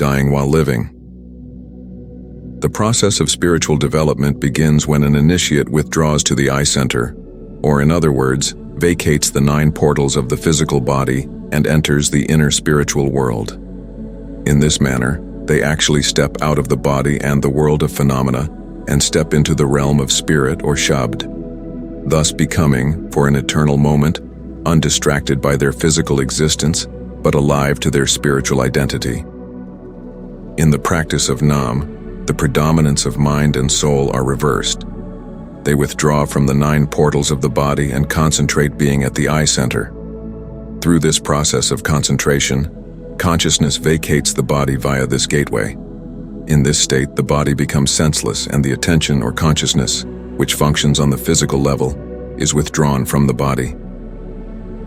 dying while living. The process of spiritual development begins when an initiate withdraws to the eye center, or in other words, vacates the 9 portals of the physical body and enters the inner spiritual world. In this manner, they actually step out of the body and the world of phenomena and step into the realm of spirit or shabd, thus becoming, for an eternal moment, undistracted by their physical existence, but alive to their spiritual identity. In the practice of Nam, the predominance of mind and soul are reversed. They withdraw from the 9 portals of the body and concentrate being at the eye center. Through this process of concentration, consciousness vacates the body via this gateway. In this state, the body becomes senseless and the attention or consciousness, which functions on the physical level, is withdrawn from the body.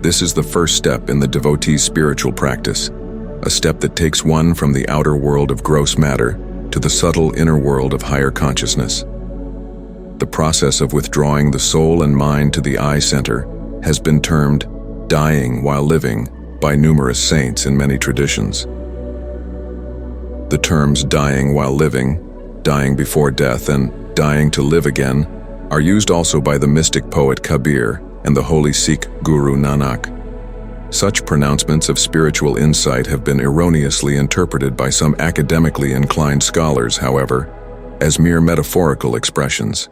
This is the first step in the devotee's spiritual practice, a step that takes one from the outer world of gross matter to the subtle inner world of higher consciousness. The process of withdrawing the soul and mind to the eye center has been termed dying while living by numerous saints in many traditions. The terms dying while living, dying before death, and dying to live again are used also by the mystic poet Kabir and the holy Sikh Guru Nanak. Such pronouncements of spiritual insight have been erroneously interpreted by some academically inclined scholars, however, as mere metaphorical expressions.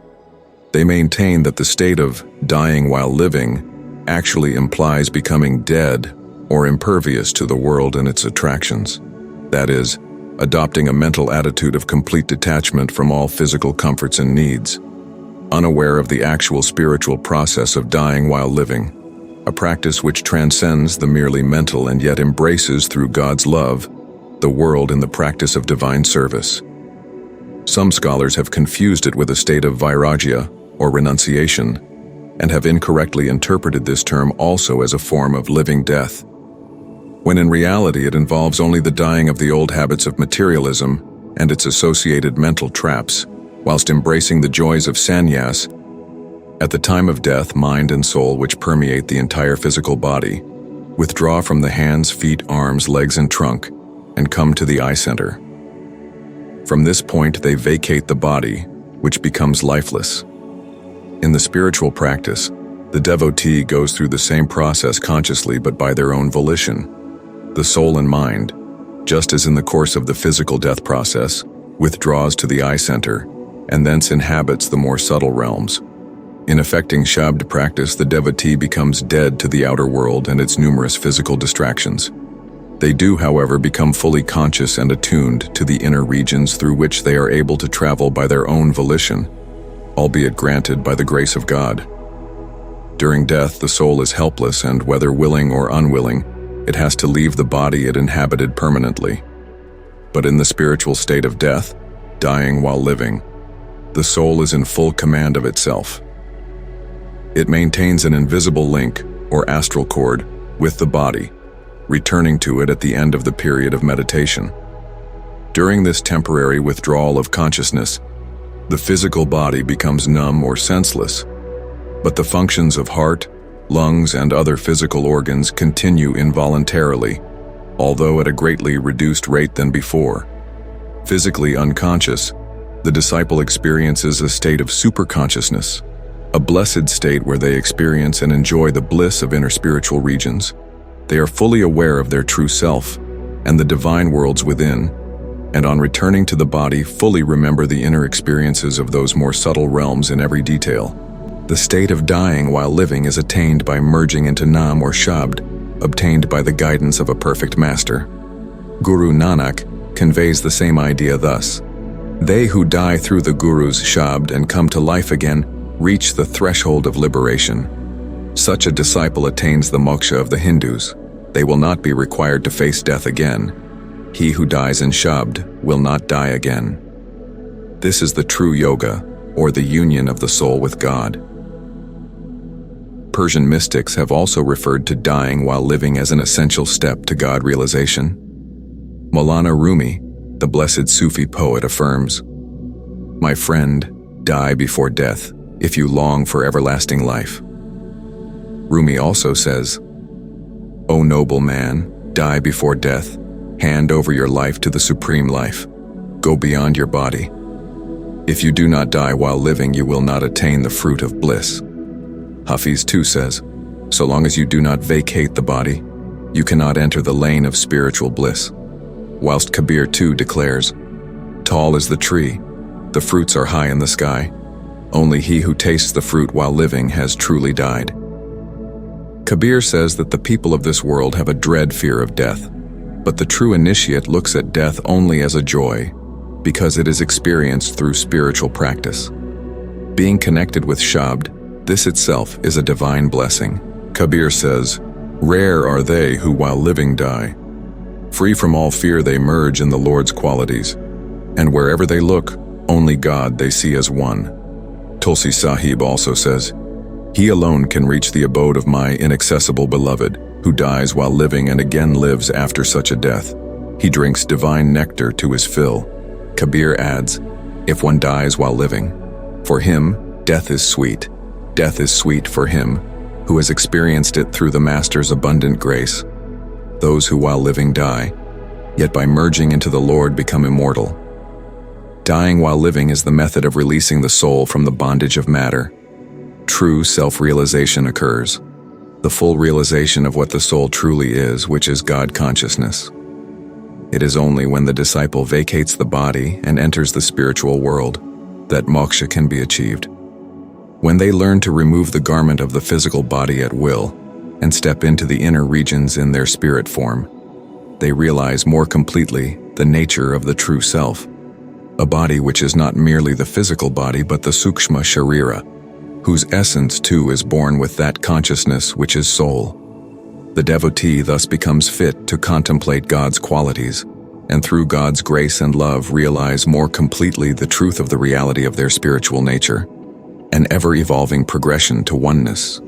They maintain that the state of dying while living actually implies becoming dead or impervious to the world and its attractions. That is, adopting a mental attitude of complete detachment from all physical comforts and needs, unaware of the actual spiritual process of dying while living, a practice which transcends the merely mental and yet embraces through God's love the world in the practice of divine service. Some scholars have confused it with a state of vairagya, or renunciation, and have incorrectly interpreted this term also as a form of living death, when in reality it involves only the dying of the old habits of materialism and its associated mental traps, whilst embracing the joys of sannyas. At the time of death, mind and soul, which permeate the entire physical body, withdraw from the hands, feet, arms, legs, and trunk, and come to the eye center. From this point, they vacate the body, which becomes lifeless. In the spiritual practice, the devotee goes through the same process consciously but by their own volition. The soul and mind, just as in the course of the physical death process, withdraws to the eye center and thence inhabits the more subtle realms. In effecting Shabd practice, the devotee becomes dead to the outer world and its numerous physical distractions. They do, however, become fully conscious and attuned to the inner regions through which they are able to travel by their own volition, albeit granted by the grace of God. During death, the soul is helpless, and whether willing or unwilling, it has to leave the body it inhabited permanently. But in the spiritual state of death, dying while living, the soul is in full command of itself. It maintains an invisible link, or astral cord, with the body, returning to it at the end of the period of meditation. During this temporary withdrawal of consciousness, the physical body becomes numb or senseless, but the functions of heart, lungs, and other physical organs continue involuntarily, although at a greatly reduced rate than before. Physically unconscious, the disciple experiences a state of superconsciousness, a blessed state where they experience and enjoy the bliss of inner spiritual regions. They are fully aware of their true self and the divine worlds within, and on returning to the body, fully remember the inner experiences of those more subtle realms in every detail. The state of dying while living is attained by merging into Nam or Shabd, obtained by the guidance of a perfect master. Guru Nanak conveys the same idea thus: they who die through the Guru's Shabd and come to life again reach the threshold of liberation. Such a disciple attains the moksha of the Hindus. They will not be required to face death again. He who dies in Shabd will not die again. This is the true yoga, or the union of the soul with God. Persian mystics have also referred to dying while living as an essential step to God realization. Maulana Rumi, the blessed Sufi poet, affirms, "My friend, die before death, if you long for everlasting life." Rumi also says, "O noble man, die before death, Hand over your life to the supreme life. Go beyond your body. If you do not die while living, you will not attain the fruit of bliss. Hafiz 2 says, so long as you do not vacate the body, you cannot enter the lane of spiritual bliss. Whilst Kabir 2 declares, tall is the tree, the fruits are high in the sky. Only he who tastes the fruit while living has truly died. Kabir says that the people of this world have a dread fear of death, but the true initiate looks at death only as a joy, because it is experienced through spiritual practice. Being connected with Shabd, this itself is a divine blessing. Kabir says, rare are they who while living die. Free from all fear they merge in the Lord's qualities, and wherever they look, only God they see as one. Tulsi Sahib also says, he alone can reach the abode of my inaccessible beloved, who dies while living and again lives after such a death. He drinks divine nectar to his fill. Kabir adds, if one dies while living, for him, death is sweet. Death is sweet for him, who has experienced it through the Master's abundant grace. Those who while living die, yet by merging into the Lord become immortal. Dying while living is the method of releasing the soul from the bondage of matter. True self-realization occurs, the full realization of what the soul truly is, which is God consciousness. It is only when the disciple vacates the body and enters the spiritual world that moksha can be achieved. When they learn to remove the garment of the physical body at will and step into the inner regions in their spirit form, they realize more completely the nature of the true self, a body which is not merely the physical body but the sukshma sharira, whose essence too is born with that consciousness which is soul. The devotee thus becomes fit to contemplate God's qualities, and through God's grace and love realize more completely the truth of the reality of their spiritual nature, an ever-evolving progression to oneness.